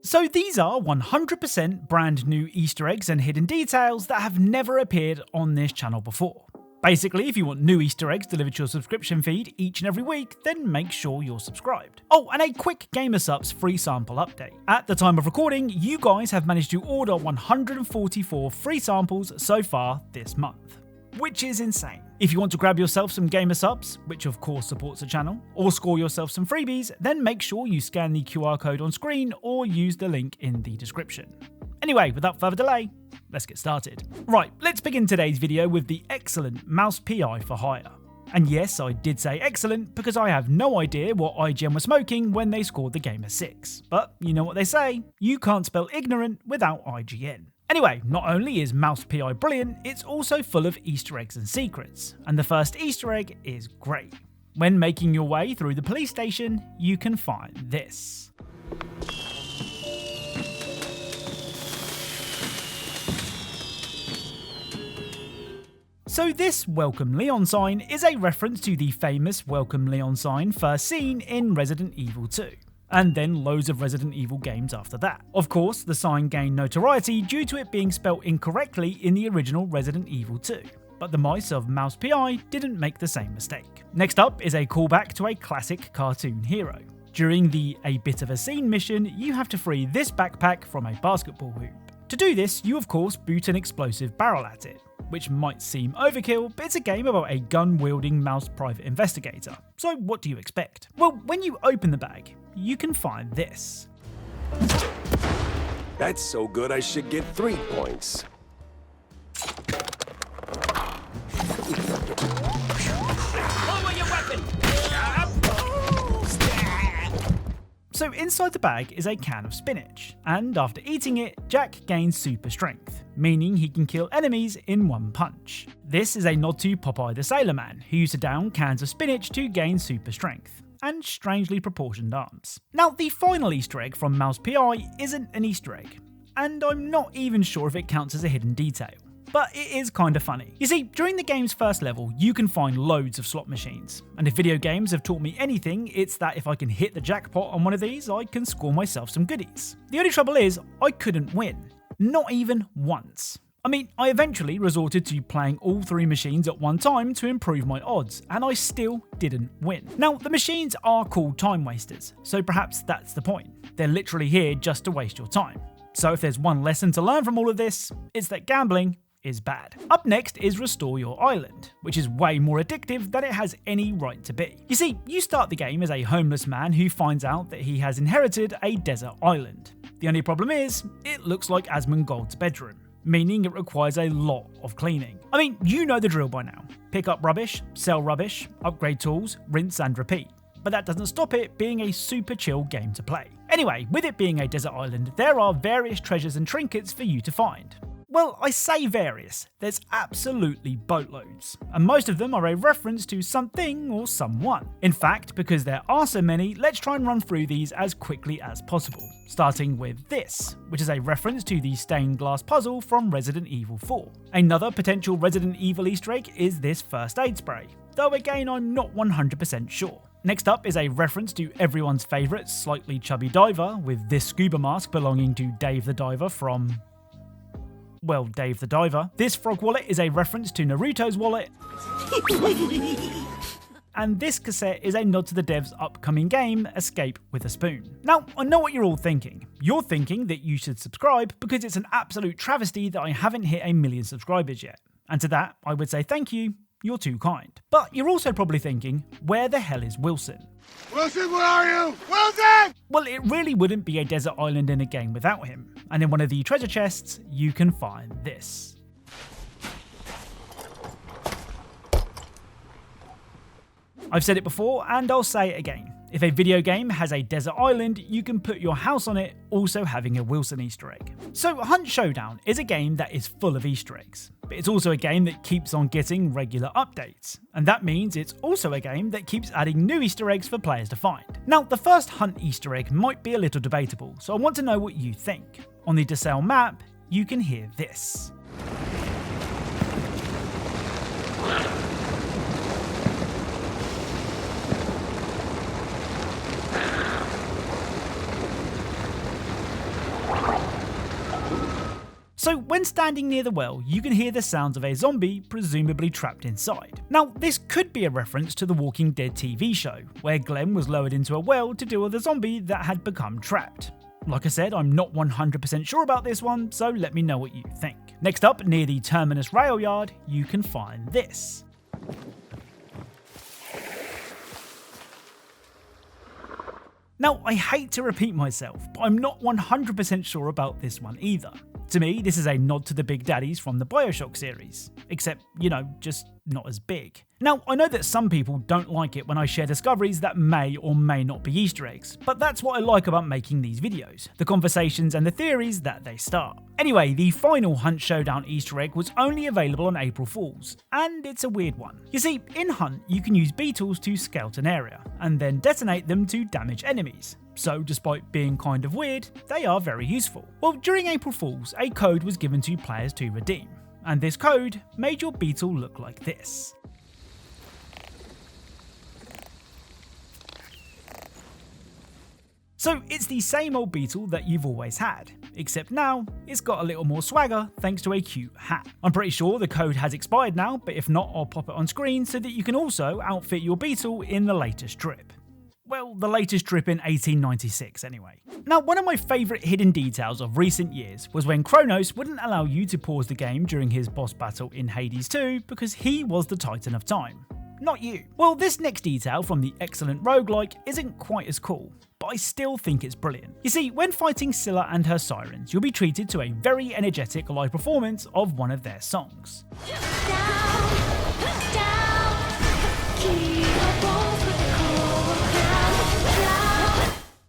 So these are 100% brand new Easter eggs and hidden details that have never appeared on this channel before. Basically, if you want new Easter eggs delivered to your subscription feed each and every week, then make sure you're subscribed. Oh, and a quick GamerSupps free sample update. At the time of recording, you guys have managed to order 144 free samples so far this month, which is insane. If you want to grab yourself some GamerSupps, which of course supports the channel, or score yourself some freebies, then make sure you scan the QR code on screen or use the link in the description. Anyway, without further delay, let's get started. Right, let's begin today's video with the excellent Mouse P.I for hire. And yes, I did say excellent because I have no idea what IGN were smoking when they scored the game a 6. But you know what they say, you can't spell ignorant without IGN. Anyway, not only is Mouse P.I brilliant, it's also full of Easter eggs and secrets, and the first Easter egg is great. When making your way through the police station, you can find this. So this Welcome Leon sign is a reference to the famous Welcome Leon sign first seen in Resident Evil 2. And then loads of Resident Evil games after that. Of course, the sign gained notoriety due to it being spelt incorrectly in the original Resident Evil 2, but the mice of Mouse P.I didn't make the same mistake. Next up is a callback to a classic cartoon hero. During the A Bit of a Scene mission, you have to free this backpack from a basketball hoop. To do this, you of course boot an explosive barrel at it, which might seem overkill, but it's a game about a gun-wielding mouse private investigator. So what do you expect? Well, when you open the bag, you can find this. That's so good I should get 3 points. Lower your weapon! So inside the bag is a can of spinach, and after eating it, Jack gains super strength, meaning he can kill enemies in one punch. This is a nod to Popeye the Sailor Man, who used to down cans of spinach to gain super strength and strangely proportioned arms. Now, the final Easter egg from Mouse P.I isn't an Easter egg, and I'm not even sure if it counts as a hidden detail, but it is kinda funny. You see, during the game's first level, you can find loads of slot machines, and if video games have taught me anything, it's that if I can hit the jackpot on one of these, I can score myself some goodies. The only trouble is, I couldn't win. Not even once. I mean, I eventually resorted to playing all 3 machines at one time to improve my odds, and I still didn't win. Now, the machines are called time wasters, so perhaps that's the point. They're literally here just to waste your time. So if there's one lesson to learn from all of this, it's that gambling is bad. Up next is Restore Your Island, which is way more addictive than it has any right to be. You see, you start the game as a homeless man who finds out that he has inherited a desert island. The only problem is, it looks like Asmongold's bedroom, meaning it requires a lot of cleaning. I mean, you know the drill by now. Pick up rubbish, sell rubbish, upgrade tools, rinse and repeat. But that doesn't stop it being a super chill game to play. Anyway, with it being a desert island, there are various treasures and trinkets for you to find. Well, I say various, there's absolutely boatloads, and most of them are a reference to something or someone. In fact, because there are so many, let's try and run through these as quickly as possible, starting with this, which is a reference to the stained glass puzzle from Resident Evil 4. Another potential Resident Evil Easter egg is this first aid spray, though again I'm not 100% sure. Next up is a reference to everyone's favourite slightly chubby diver, with this scuba mask belonging to Dave the Diver from... well, Dave the Diver. This frog wallet is a reference to Naruto's wallet. And this cassette is a nod to the dev's upcoming game, Escape with a Spoon. Now, I know what you're all thinking. You're thinking that you should subscribe because it's an absolute travesty that I haven't hit 1 million subscribers yet. And to that, I would say thank you, you're too kind. But you're also probably thinking, where the hell is Wilson? Wilson, where are you? Wilson! Well, it really wouldn't be a desert island in a game without him. And in one of the treasure chests, you can find this. I've said it before, and I'll say it again. If a video game has a desert island, you can put your house on it, also having a Wilson Easter egg. So Hunt Showdown is a game that is full of Easter eggs, but it's also a game that keeps on getting regular updates. And that means it's also a game that keeps adding new Easter eggs for players to find. Now, the first Hunt Easter egg might be a little debatable, so I want to know what you think. On the DeSalle map, you can hear this. So when standing near the well, you can hear the sounds of a zombie presumably trapped inside. Now this could be a reference to the Walking Dead TV show, where Glenn was lowered into a well to deal with a zombie that had become trapped. Like I said, I'm not 100% sure about this one, so let me know what you think. Next up, near the Terminus rail yard, you can find this. Now, I hate to repeat myself, but I'm not 100% sure about this one either. To me, this is a nod to the Big Daddies from the Bioshock series, except, just not as big. Now, I know that some people don't like it when I share discoveries that may or may not be Easter eggs, but that's what I like about making these videos, the conversations and the theories that they start. Anyway, the final Hunt Showdown Easter egg was only available on April Fools, and it's a weird one. You see, in Hunt, you can use beetles to scout an area, and then detonate them to damage enemies. So despite being kind of weird, they are very useful. Well, during April Fools, a code was given to players to redeem, and this code made your beetle look like this. So it's the same old beetle that you've always had, except now it's got a little more swagger thanks to a cute hat. I'm pretty sure the code has expired now, but if not, I'll pop it on screen so that you can also outfit your beetle in the latest drip. Well, the latest drip in 1896 anyway. Now, one of my favourite hidden details of recent years was when Kronos wouldn't allow you to pause the game during his boss battle in Hades 2 because he was the Titan of Time, not you. Well, this next detail from the Eggcellent roguelike isn't quite as cool, but I still think it's brilliant. You see, when fighting Scylla and her sirens, you'll be treated to a very energetic live performance of one of their songs.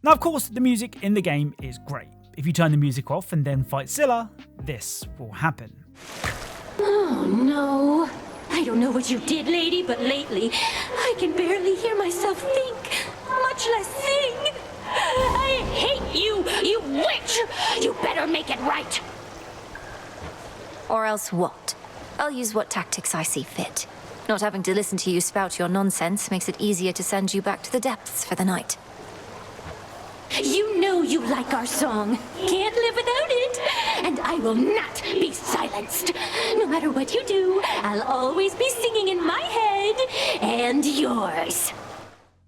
Now, of course, the music in the game is great. If you turn the music off and then fight Scylla, this will happen. Oh no. I don't know what you did, lady, but lately I can barely hear myself think, much less sing. I hate you, you witch! You better make it right! Or else what? I'll use what tactics I see fit. Not having to listen to you spout your nonsense makes it easier to send you back to the depths for the night. You know you like our song. Can't live without it. And I will not be silenced. No matter what you do, I'll always be singing in my head and yours.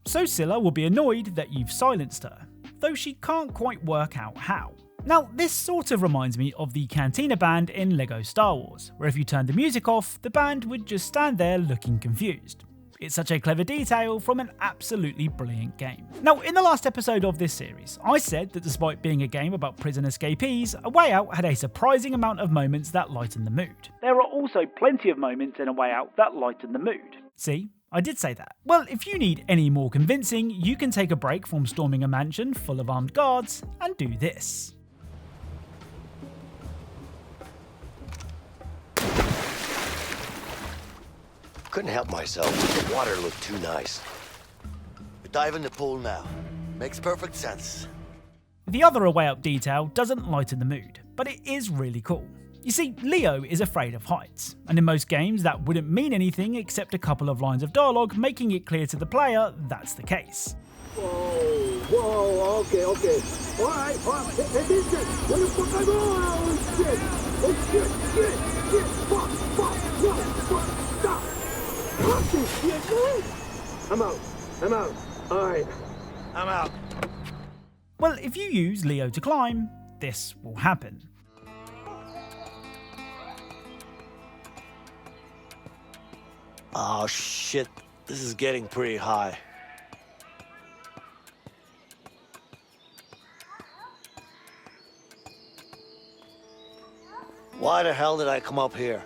So Scylla will be annoyed that you've silenced her, though she can't quite work out how. Now, this sort of reminds me of the Cantina band in LEGO Star Wars, where if you turned the music off, the band would just stand there looking confused. It's such a clever detail from an absolutely brilliant game. Now, in the last episode of this series, I said that despite being a game about prison escapees, A Way Out had a surprising amount of moments that lighten the mood. There are also plenty of moments in A Way Out that lighten the mood. See? I did say that. Well, if you need any more convincing, you can take a break from storming a mansion full of armed guards and do this. Couldn't help myself. The water looked too nice. We dive in the pool now. Makes perfect sense. The other A Way Out detail doesn't lighten the mood, but it is really cool. You see, Leo is afraid of heights, and in most games that wouldn't mean anything except a couple of lines of dialogue making it clear to the player that's the case. Whoa, okay. Alright, hey, this shit. Where the fuck I go? Oh shit, fuck, whoa, stop. I'm out. Alright. I'm out. Well, if you use Leo to climb, this will happen. Oh shit, this is getting pretty high. Why the hell did I come up here?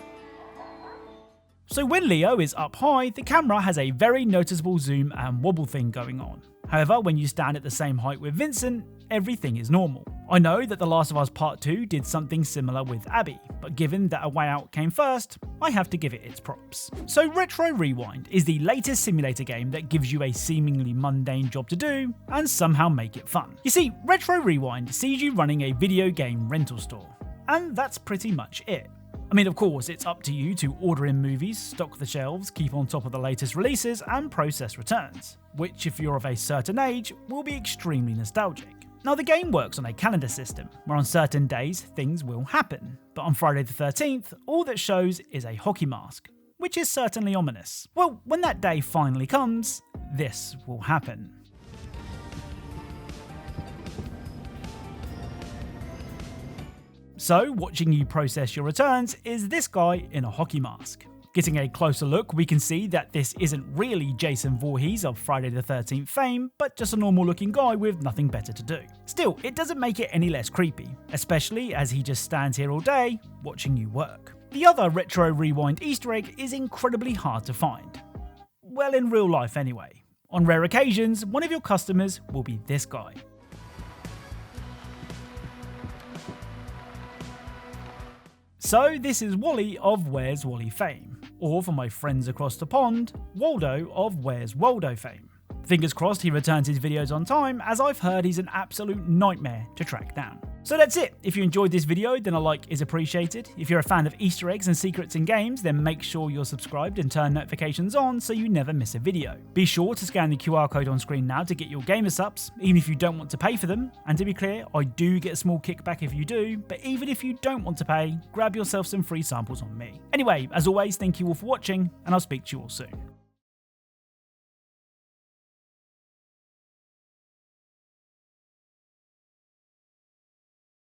So when Leo is up high, the camera has a very noticeable zoom and wobble thing going on. However, when you stand at the same height with Vincent, everything is normal. I know that The Last of Us Part 2 did something similar with Abby, but given that A Way Out came first, I have to give it its props. So Retro Rewind is the latest simulator game that gives you a seemingly mundane job to do and somehow make it fun. You see, Retro Rewind sees you running a video game rental store, and that's pretty much it. I mean, of course, it's up to you to order in movies, stock the shelves, keep on top of the latest releases, and process returns, which, if you're of a certain age, will be extremely nostalgic. Now the game works on a calendar system, where on certain days things will happen, but on Friday the 13th, all that shows is a hockey mask, which is certainly ominous. Well, when that day finally comes, this will happen. So, watching you process your returns is this guy in a hockey mask. Getting a closer look, we can see that this isn't really Jason Voorhees of Friday the 13th fame, but just a normal looking guy with nothing better to do. Still, it doesn't make it any less creepy, especially as he just stands here all day, watching you work. The other Retro Rewind Easter egg is incredibly hard to find. Well, in real life anyway. On rare occasions, one of your customers will be this guy. So this is Wally of Where's Wally fame, or for my friends across the pond, Waldo of Where's Waldo fame. Fingers crossed he returns his videos on time, as I've heard he's an absolute nightmare to track down. So that's it. If you enjoyed this video, then a like is appreciated. If you're a fan of Easter eggs and secrets in games, then make sure you're subscribed and turn notifications on so you never miss a video. Be sure to scan the QR code on screen now to get your gamer subs, even if you don't want to pay for them. And to be clear, I do get a small kickback if you do, but even if you don't want to pay, grab yourself some free samples on me. Anyway, as always, thank you all for watching, and I'll speak to you all soon.